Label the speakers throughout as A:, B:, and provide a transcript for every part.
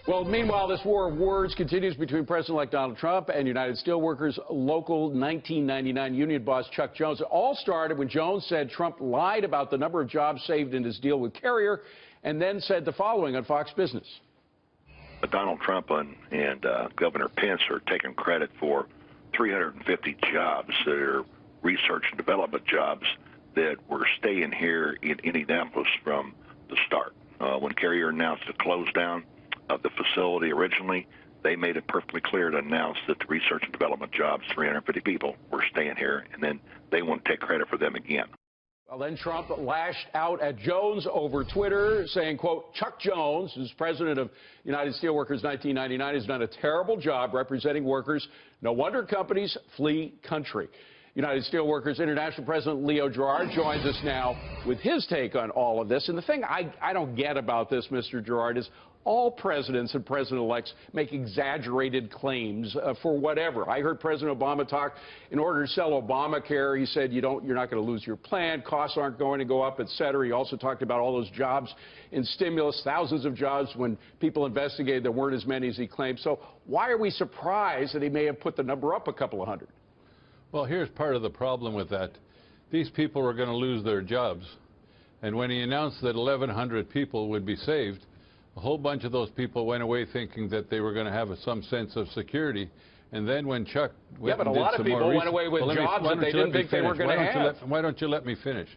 A: Well, meanwhile, this war of words continues between President-elect Donald Trump and United Steelworkers local 1999 union boss Chuck Jones. It all started when Jones said Trump lied about the number of jobs saved in his deal with Carrier, and then said the following on Fox Business.
B: Donald Trump and Governor Pence are taking credit for 350 jobs that are research and development jobs that were staying here in Indianapolis from the start. When Carrier announced the close down of the facility originally, they made it perfectly clear to announce that the research and development jobs, 350 people, were staying here, and then they want to take credit for them again.
A: Well, then Trump lashed out at Jones over Twitter, saying, quote, Chuck Jones, who's president of United Steelworkers 1999, has done a terrible job representing workers. No wonder companies flee country. United Steelworkers International President Leo Gerard joins us now with his take on all of this. And the thing I don't get about this, Mr. Gerard, is all presidents and president-elects make exaggerated claims for whatever. I heard President Obama talk, in order to sell Obamacare, he said you're not going to lose your plan, costs aren't going to go up, et cetera. He also talked about all those jobs in stimulus, thousands of jobs. When people investigated, there weren't as many as he claimed. So why are we surprised that he may have put the number up a couple of hundred?
C: Well, here's part of the problem with that. These people were going to lose their jobs. And when he announced that 1,100 people would be saved, a whole bunch of those people went away thinking that they were going to have some sense of security. And then when Chuck went and did some more research... Yeah, but a lot of people went away with jobs that they didn't think they were going to have. Why don't you let me finish?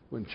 C: When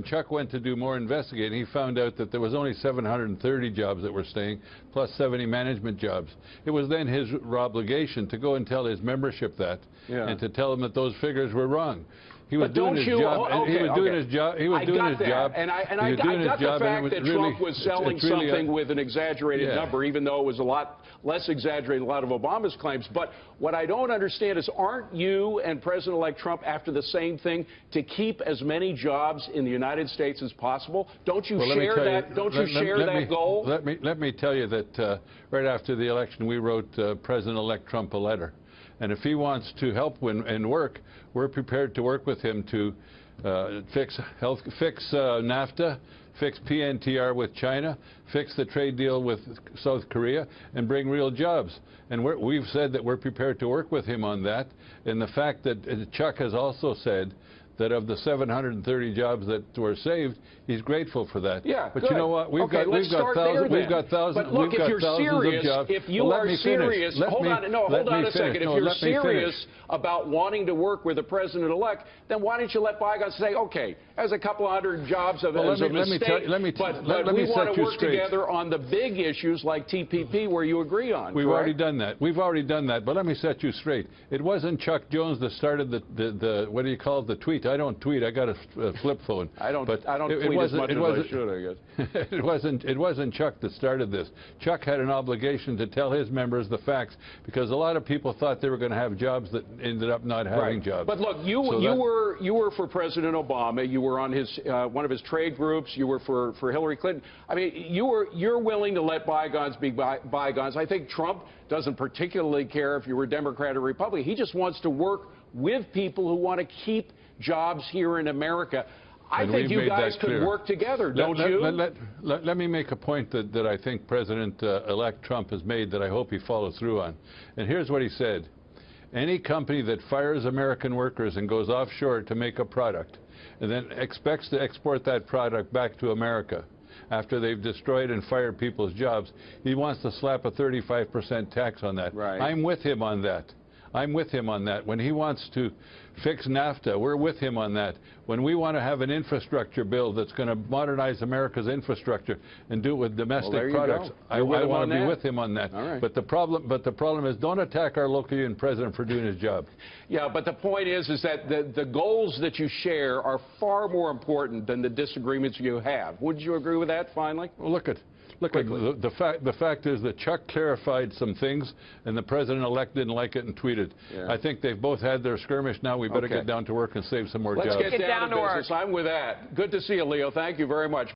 C: Chuck went to do more investigating, he found out that there was only 730 jobs that were staying, plus 70 management jobs. It was then his obligation to go and tell his membership that, and to tell them that those figures were wrong. He was doing his job. He was doing his job. He was doing his job.
A: And I got the fact that Trump was selling something with an exaggerated number, even though it was a lot less exaggerated than a lot of Obama's claims. But what I don't understand is, aren't you and President-elect Trump after the same thing, to keep as many jobs in the United States as possible? Don't you share that? Don't you share that goal?
C: Let me tell you that right after the election, we wrote President-elect Trump a letter. And if he wants to help and work, we're prepared to work with him to fix NAFTA, fix PNTR with China, fix the trade deal with South Korea, and bring real jobs. And we've said that we're prepared to work with him on that. And the fact that Chuck has also said that of the 730 jobs that were saved, he's grateful for that.
A: Yeah,
C: but
A: good.
C: You know what? We've got thousands
A: but look,
C: of
A: jobs. If you are serious, hold on a second. If you're serious about wanting to work with the president-elect, then why don't you let bygones say, okay, there's a couple of hundred jobs of a mistake, but we want to work together on the big issues like TPP, where you agree on.
C: We've already done that. We've already done that. But let me set you straight. It wasn't Chuck Jones that started the what do you call it, the tweet. I don't tweet. I got a flip phone.
A: I don't tweet as much as I should, I guess.
C: It wasn't Chuck that started this. Chuck had an obligation to tell his members the facts, because a lot of people thought they were going to have jobs that ended up not having jobs.
A: But look, you were for President Obama. You were on his one of his trade groups. You were for Hillary Clinton. I mean, you're willing to let bygones be bygones. I think Trump doesn't particularly care if you were Democrat or Republican. He just wants to work with people who want to keep jobs here in America. I think you guys could work together, don't you?
C: Let me make a point that I think President-elect Trump has made that I hope he follows through on. And here's what he said. Any company that fires American workers and goes offshore to make a product and then expects to export that product back to America after they've destroyed and fired people's jobs, he wants to slap a 35% tax on that.
A: Right.
C: I'm with him on that. I'm with him on that. When he wants to fix NAFTA, we're with him on that. When we want to have an infrastructure bill that's going to modernize America's infrastructure and do it with domestic products, I want to be with him on that.
A: All right.
C: But the problem is, don't attack our local union president for doing his job.
A: Yeah, but the point is that the goals that you share are far more important than the disagreements you have. Would you agree with that, finally?
C: Well, look, the fact is that Chuck clarified some things, and the president-elect didn't like it and tweeted. Yeah. I think they've both had their skirmish. Now we better get down to work and save some more jobs.
A: Let's get down to business. I'm with that. Good to see you, Leo. Thank you very much.